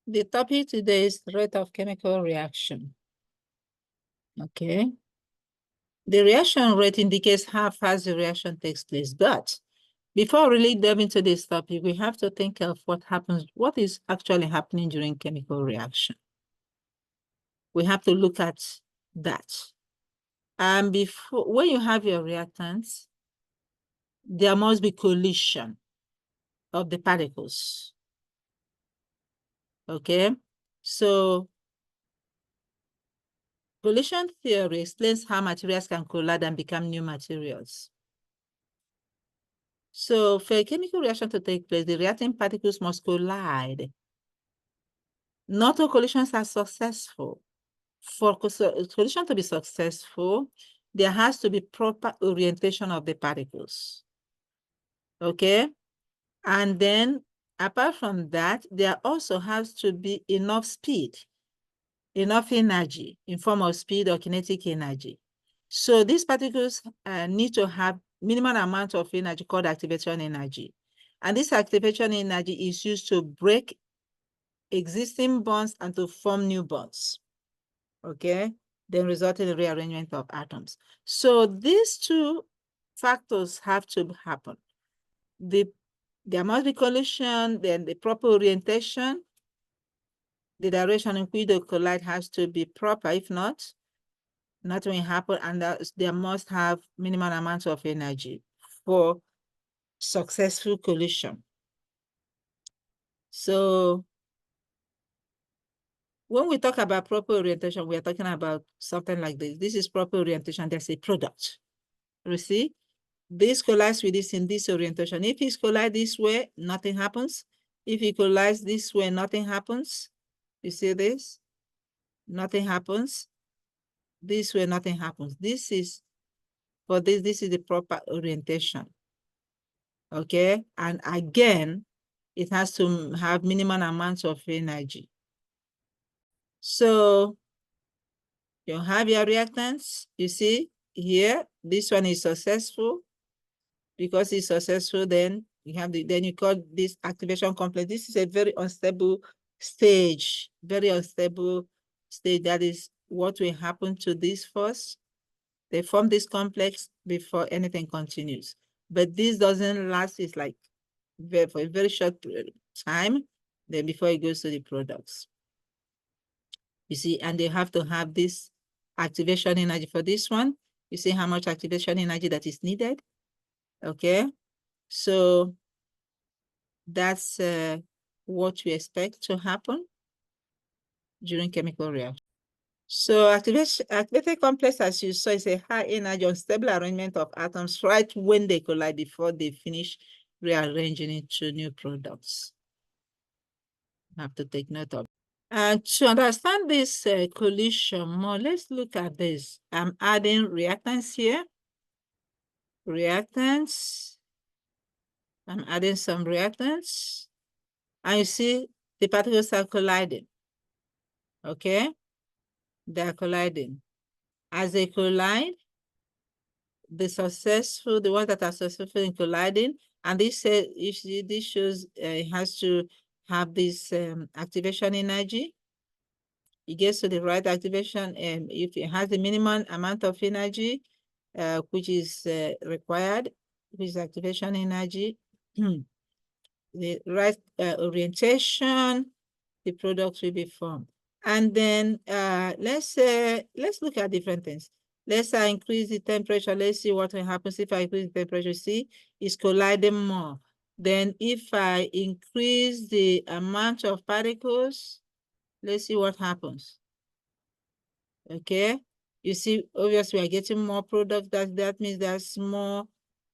The topic today is rate of chemical reaction. Okay. The reaction rate indicates how fast the reaction takes place. But before really delve into this topic, we have to think of what is actually happening during chemical reaction. We have to look at that. And when you have your reactants, there must be collision of the particles. Okay. So collision theory explains how materials can collide and become new materials. So for a chemical reaction to take place, the reacting particles must collide. Not all collisions are successful. For collision to be successful, there has to be proper orientation of the particles. Okay? And then, apart from that, there also has to be enough speed, enough energy in form of speed or kinetic energy. So these particles need to have minimum amount of energy called activation energy. And this activation energy is used to break existing bonds and to form new bonds. Okay? Then result in the rearrangement of atoms. So these two factors have to happen. There must be collision, then the proper orientation, the direction in which they collide has to be proper. If not, nothing will happen, and there must have minimum amount of energy for successful collision. So when we talk about proper orientation, we are talking about something like this. This is proper orientation. There's a product. You see, this collides with this in this orientation. If it collides this way, nothing happens. If it collides this way, nothing happens. You see this? Nothing happens. This way, nothing happens. This is the proper orientation. Okay, and again, it has to have minimum amounts of energy. So you have your reactants. You see here, this one is successful. Because it's successful, then you call this activation complex. This is a very unstable stage, That is what will happen to this first. They form this complex before anything continues. But this doesn't last, it's like for a very short time, then before it goes to the products. You see, and they have to have this activation energy for this one. You see how much activation energy that is needed? Okay, so that's what we expect to happen during chemical reaction. So activated complex, as you saw, is a high energy unstable arrangement of atoms right when they collide before they finish rearranging into new products. I have to take note of. And to understand this collision more, let's look at this. I'm adding reactants here. Reactants. I'm adding some reactants. And you see the particles are colliding. Okay? They are colliding. As they collide, the ones that are successful in colliding, and this shows it has to have this activation energy. It gets to the right activation, and if it has the minimum amount of energy, which is required, which is activation energy, the right orientation, the product will be formed. And then let's look at different things. Let's increase the temperature. Let's see what happens if I increase the temperature. See, it's colliding more. Then if I increase the amount of particles, let's see what happens. Okay, you see, obviously we are getting more product. That means there's more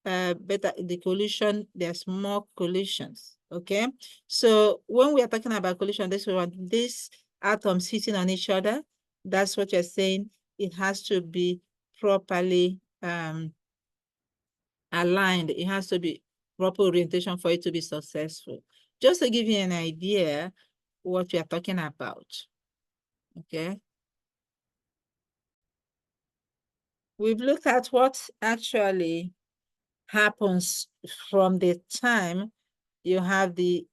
better the collision. There's more collisions. Okay, so when we are talking about collision, this atoms hitting on each other. That's what you're saying. It has to be properly aligned. It has to be proper orientation for it to be successful. Just to give you an idea what we are talking about. Okay. We've looked at what actually happens from the time you have the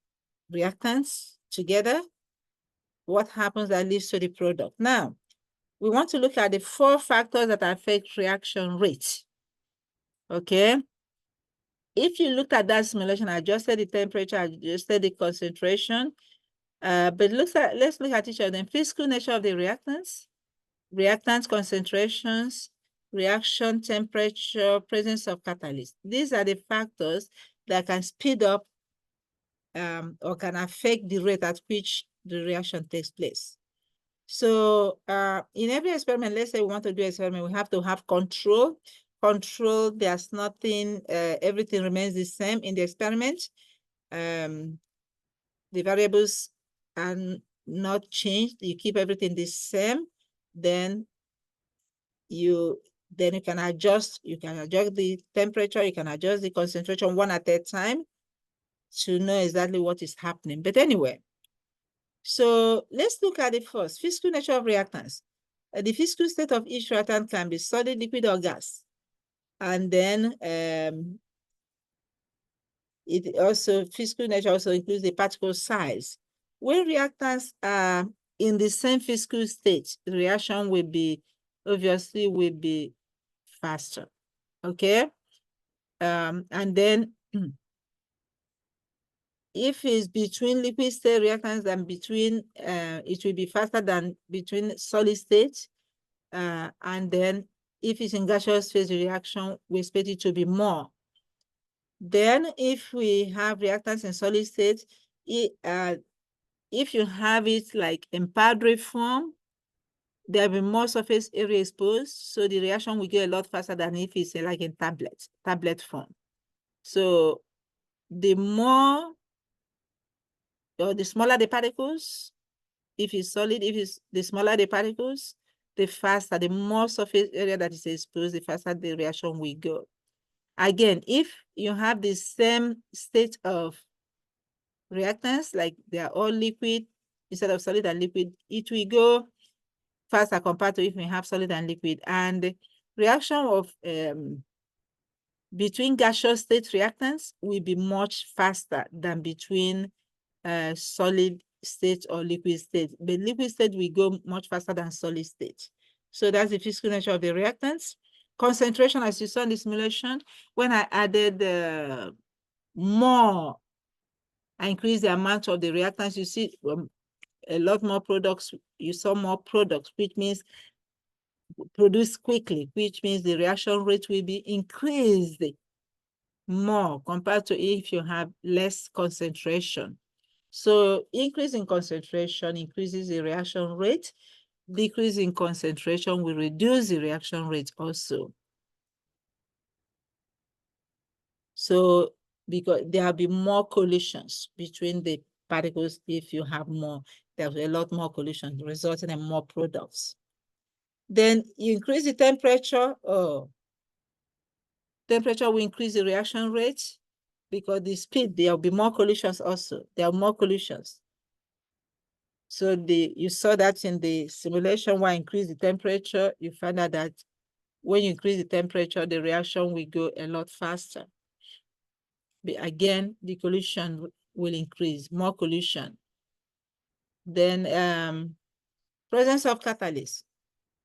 reactants together what happens that leads to the product. Now, we want to look at the 4 factors that affect reaction rate. Okay. If you looked at that simulation, adjusted the temperature, adjusted the concentration, but let's look at each of them. Physical nature of the reactants, reactant concentrations, reaction temperature, presence of catalyst. These are the factors that can speed up or can affect the rate at which the reaction takes place. So in every experiment, let's say we want to do an experiment, we have to have control. Control, there's nothing, everything remains the same in the experiment. The variables are not changed. You keep everything the same. Then you can adjust. You can adjust the temperature. You can adjust the concentration one at a time to know exactly what is happening. But anyway, so let's look at it first. Physical nature of reactants. The physical state of each reactant can be solid, liquid, or gas. And then physical nature also includes the particle size. When reactants are in the same physical state, the reaction will be faster. Okay. And then if it's between liquid state reactants and between, it will be faster than between solid states. And then if it's in gaseous phase reaction, we expect it to be more. Then if we have reactants in solid state, if you have it like in powdery form, there will be more surface area exposed, so the reaction will go a lot faster than if it's like in tablet form. So the more or the smaller the particles, if it's solid, the smaller the particles, the faster, the more surface area that is exposed, the faster the reaction will go. Again, if you have the same state of reactants, like they are all liquid instead of solid and liquid, it will go faster compared to if we have solid and liquid. And the reaction of between gaseous state reactants will be much faster than between solid state or liquid state. But liquid state will go much faster than solid state. So that's the physical nature of the reactants. Concentration, as you saw in the simulation, when I added more, I increased the amount of the reactants, you see a lot more products, you saw more products, which means produced quickly, which means the reaction rate will be increased more compared to if you have less concentration. So increase in concentration increases the reaction rate. Decrease in concentration will reduce the reaction rate also. So because there will be more collisions between the particles if you have more, there's a lot more collisions resulting in more products. Then you increase the temperature, temperature will increase the reaction rate because the speed, there will be more collisions also. There are more collisions. So you saw that in the simulation where I increase the temperature, you find out that when you increase the temperature, the reaction will go a lot faster. But again, the collision will increase, more collision. Then presence of catalyst.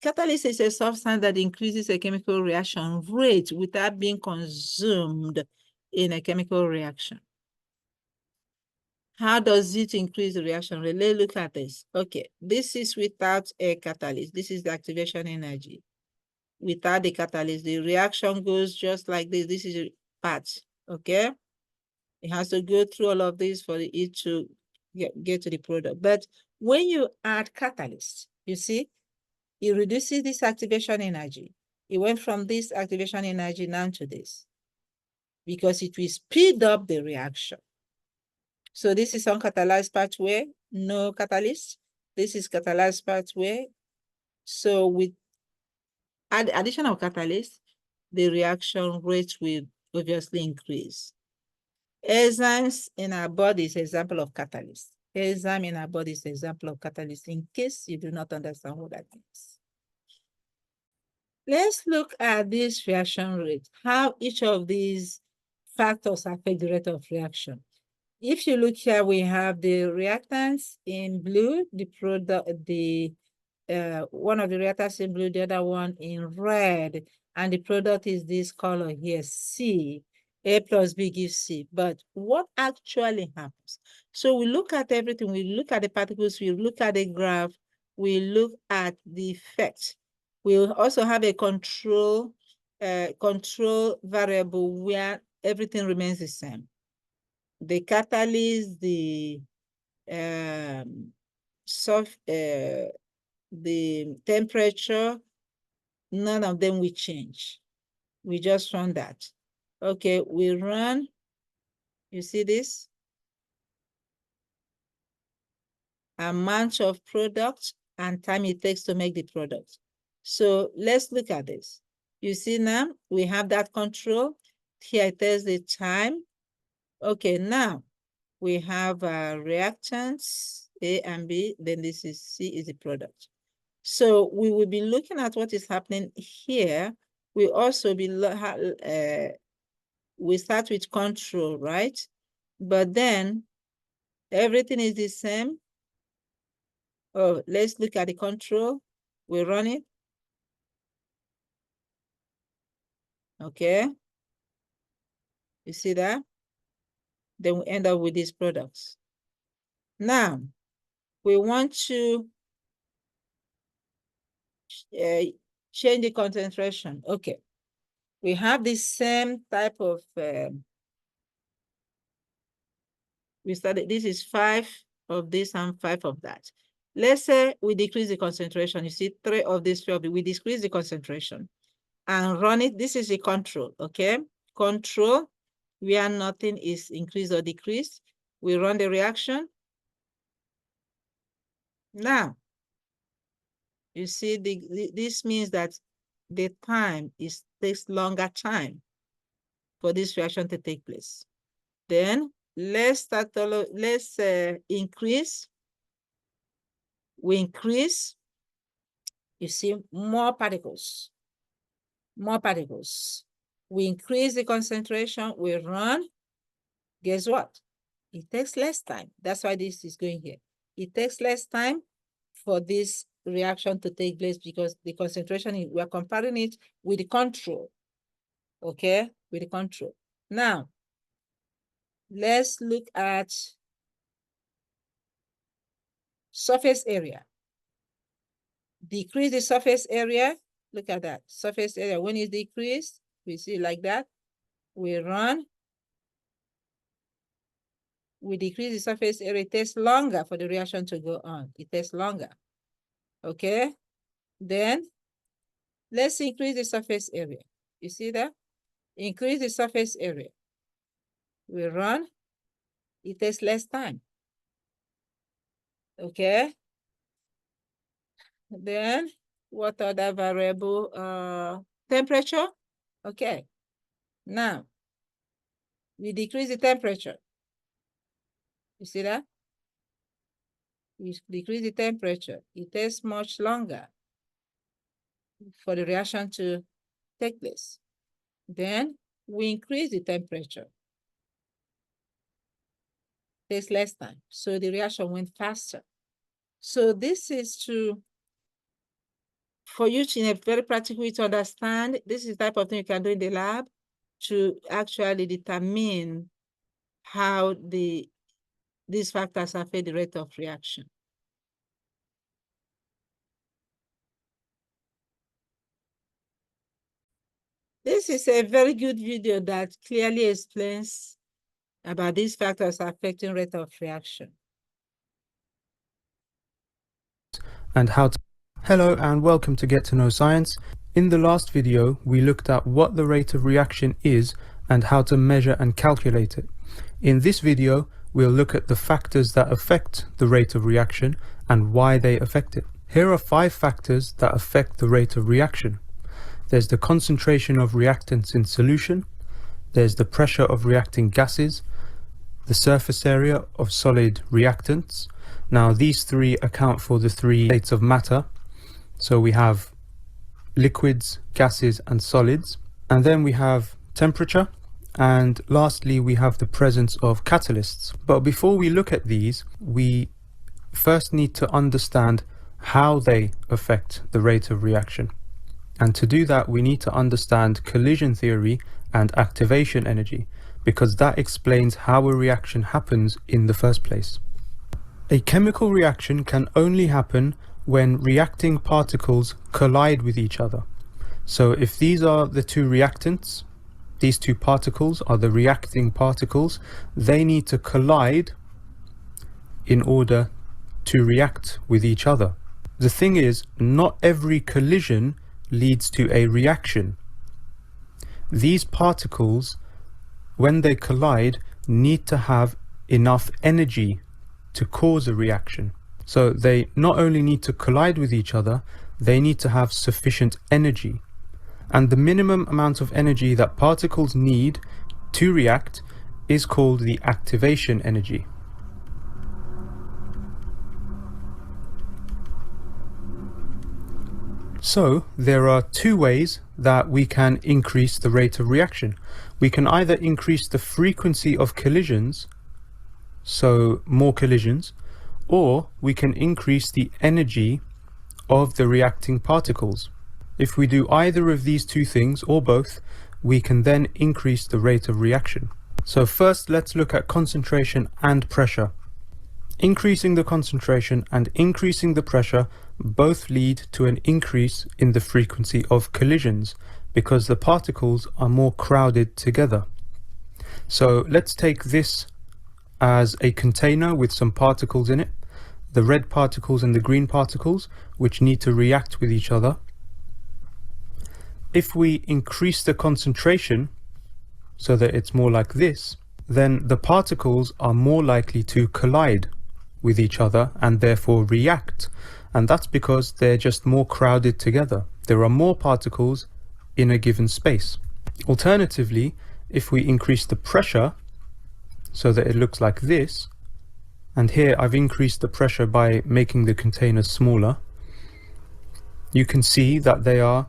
Catalyst is a substance that increases a chemical reaction rate without being consumed in a chemical reaction. How does it increase the reaction rate? Let's look at this. Okay, this is without a catalyst. This is the activation energy. Without the catalyst, the reaction goes just like this. This is a part, okay? It has to go through all of this for it to get to the product. But when you add catalyst, you see, it reduces this activation energy. It went from this activation energy down to this because it will speed up the reaction. So this is uncatalyzed pathway, no catalyst. This is catalyzed pathway. So with addition of catalyst, the reaction rate will obviously increase. Enzymes in our body is an example of catalyst. Enzyme in our body is an example of catalyst, in case you do not understand what that means. Let's look at this reaction rate, how each of these factors affect the rate of reaction. if you look here, we have the reactants in blue, the product, one of the reactants in blue, the other one in red, and the product is this color here, C. A plus B gives C. But what actually happens? So we look at everything. We look at the particles. We look at the graph. We look at the effect. We'll also have a control variable where everything remains the same. The catalyst, the temperature, none of them will change. We just run that. Okay, we run. You see this? Amount of product and time it takes to make the product. So let's look at this. You see now, we have that control. Here it tells the time. Okay, now we have reactants, A and B, then this is C is the product. So we will be looking at what is happening here. We also be, we start with control, right? But then everything is the same. Oh, let's look at the control. We run it. Okay. You see that? Then we end up with these products. Now, we want to change the concentration. Okay. We have the same type of, we started, this is 5 of this and 5 of that. Let's say we decrease the concentration. You see 3 of this, 3 of it. We decrease the concentration and run it. This is a control, okay? Control, where nothing is increased or decreased. We run the reaction. Now, you see, this means that the time takes longer time for this reaction to take place. Then let's increase. We increase, you see, more particles. More particles. We increase the concentration, we run. Guess what? It takes less time. That's why this is going here. It takes less time for this reaction to take place because the concentration, we're comparing it with the control. Okay, with the control. Now, let's look at surface area. Decrease the surface area. Look at that. Surface area, when it's decreased, we see like that. We run. We decrease the surface area. It takes longer for the reaction to go on. It takes longer. Okay. Then let's increase the surface area. You see that? Increase the surface area. We run. It takes less time. Okay. Then what other variable? Temperature. Okay. Now we decrease the temperature. You see that? We decrease the temperature. It takes much longer for the reaction to take place. Then we increase the temperature. It takes less time. So the reaction went faster. So this is for you to, in a very practical way, to understand, this is the type of thing you can do in the lab to actually determine how these factors affect the rate of reaction. This is a very good video that clearly explains about these factors affecting rate of reaction. And how to... Hello and welcome to Get to Know Science. In the last video, we looked at what the rate of reaction is and how to measure and calculate it. In this video, we'll look at the factors that affect the rate of reaction and why they affect it. Here are 5 factors that affect the rate of reaction. There's the concentration of reactants in solution, there's the pressure of reacting gases, the surface area of solid reactants. Now these 3 account for the 3 states of matter. So we have liquids, gases and solids. And then we have temperature, And lastly, we have the presence of catalysts. But before we look at these, we first need to understand how they affect the rate of reaction. And to do that, we need to understand collision theory and activation energy, because that explains how a reaction happens in the first place. A chemical reaction can only happen when reacting particles collide with each other. So if these are the two reactants, these two particles are the reacting particles, they need to collide in order to react with each other. The thing is, not every collision leads to a reaction. These particles, when they collide, need to have enough energy to cause a reaction. So they not only need to collide with each other, they need to have sufficient energy. And the minimum amount of energy that particles need to react is called the activation energy. So there are two ways that we can increase the rate of reaction. We can either increase the frequency of collisions, so more collisions, or we can increase the energy of the reacting particles. If we do either of these two things, or both, we can then increase the rate of reaction. So first, let's look at concentration and pressure. Increasing the concentration and increasing the pressure both lead to an increase in the frequency of collisions, because the particles are more crowded together. So let's take this as a container with some particles in it, the red particles and the green particles, which need to react with each other. If we increase the concentration so that it's more like this, then the particles are more likely to collide with each other and therefore react. And that's because they're just more crowded together. There are more particles in a given space. Alternatively, if we increase the pressure so that it looks like this, and here I've increased the pressure by making the container smaller, you can see that they are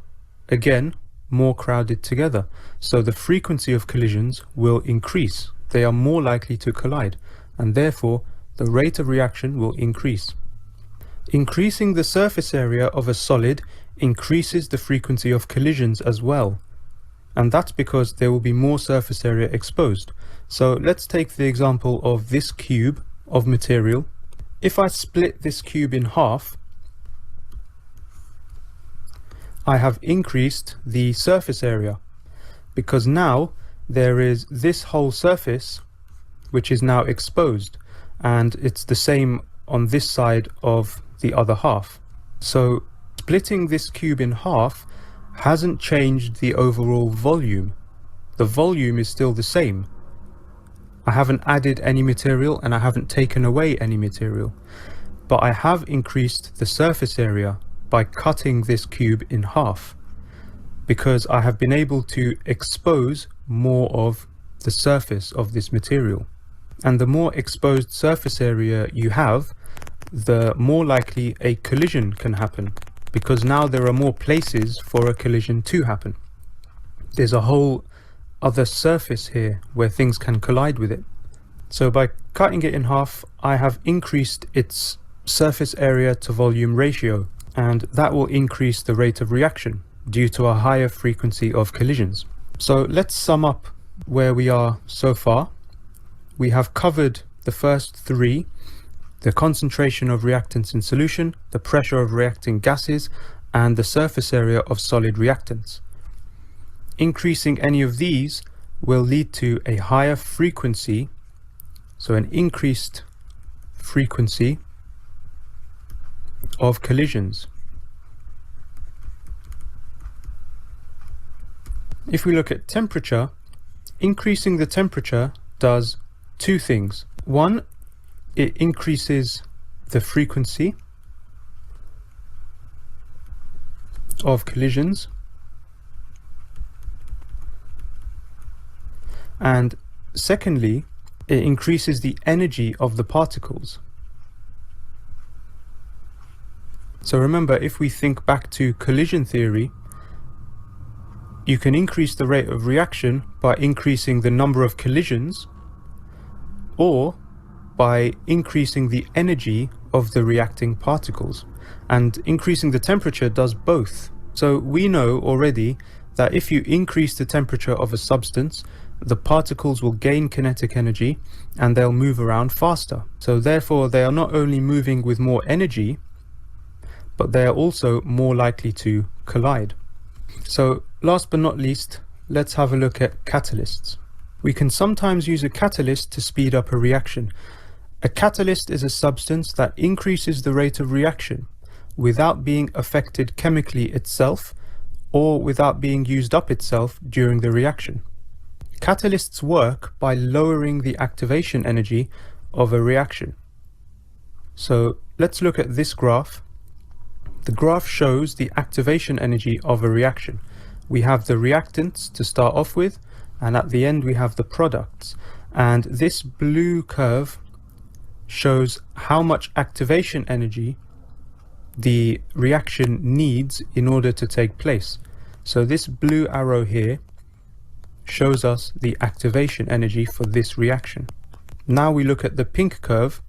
again more crowded together. So the frequency of collisions will increase. They are more likely to collide, and therefore the rate of reaction will increase. Increasing the surface area of a solid increases the frequency of collisions as well. And that's because there will be more surface area exposed. So let's take the example of this cube of material. If I split this cube in half, I have increased the surface area, because now there is this whole surface which is now exposed, and it's the same on this side of the other half. So splitting this cube in half hasn't changed the overall volume. The volume is still the same. I haven't added any material and I haven't taken away any material, but I have increased the surface area by cutting this cube in half, because I have been able to expose more of the surface of this material. And the more exposed surface area you have, the more likely a collision can happen, because now there are more places for a collision to happen. There's a whole other surface here where things can collide with it. So by cutting it in half, I have increased its surface area to volume ratio, and that will increase the rate of reaction due to a higher frequency of collisions. So let's sum up where we are so far. We have covered the first three: the concentration of reactants in solution, the pressure of reacting gases, and the surface area of solid reactants. Increasing any of these will lead to a higher frequency, so an increased frequency of collisions. If we look at temperature, increasing the temperature does two things. One, it increases the frequency of collisions, and secondly, it increases the energy of the particles. So remember, if we think back to collision theory, You can increase the rate of reaction by increasing the number of collisions or by increasing the energy of the reacting particles. And increasing the temperature does both. So we know already that if you increase the temperature of a substance, the particles will gain kinetic energy and they'll move around faster. So therefore they are not only moving with more energy, but they are also more likely to collide. So last but not least, let's have a look at catalysts. We can sometimes use a catalyst to speed up a reaction. A catalyst is a substance that increases the rate of reaction without being affected chemically itself or without being used up itself during the reaction. Catalysts work by lowering the activation energy of a reaction. So let's look at this graph. The graph shows the activation energy of a reaction. We have the reactants to start off with, and at the end we have the products. And this blue curve shows how much activation energy the reaction needs in order to take place. So this blue arrow here shows us the activation energy for this reaction. Now we look at the pink curve,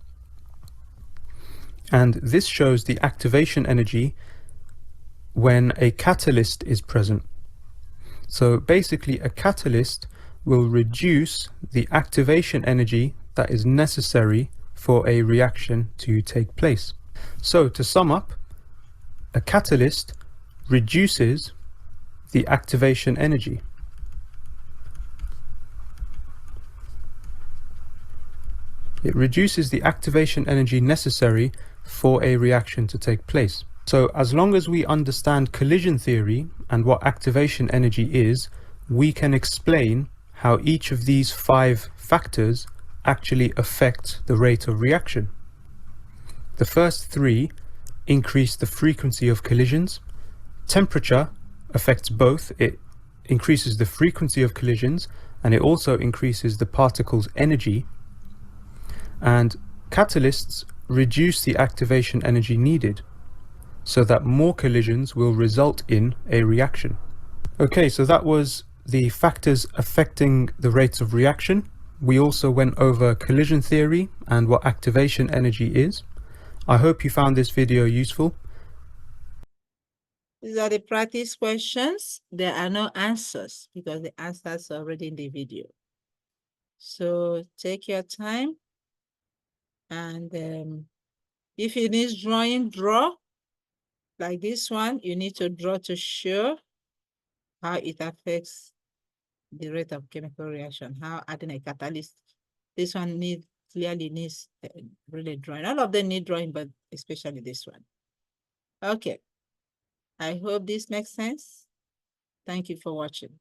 and this shows the activation energy when a catalyst is present. So basically a catalyst will reduce the activation energy that is necessary for a reaction to take place. So to sum up, a catalyst reduces the activation energy. It reduces the activation energy necessary for a reaction to take place. So as long as we understand collision theory and what activation energy is, we can explain how each of these 5 factors actually affect the rate of reaction. The first 3 increase the frequency of collisions. Temperature affects both. It increases the frequency of collisions and it also increases the particle's energy. And catalysts reduce the activation energy needed so that more collisions will result in a reaction. Okay, so that was the factors affecting the rates of reaction. We also went over collision theory and what activation energy is. I hope you found this video useful. These are the practice questions. There are no answers because the answers are already in the video. So take your time, and if you need drawing, draw. Like this one, you need to draw to show how it affects the rate of chemical reaction, how adding a catalyst. This one clearly needs really drawing. All of them need drawing, but especially this one. Okay. I hope this makes sense. Thank you for watching.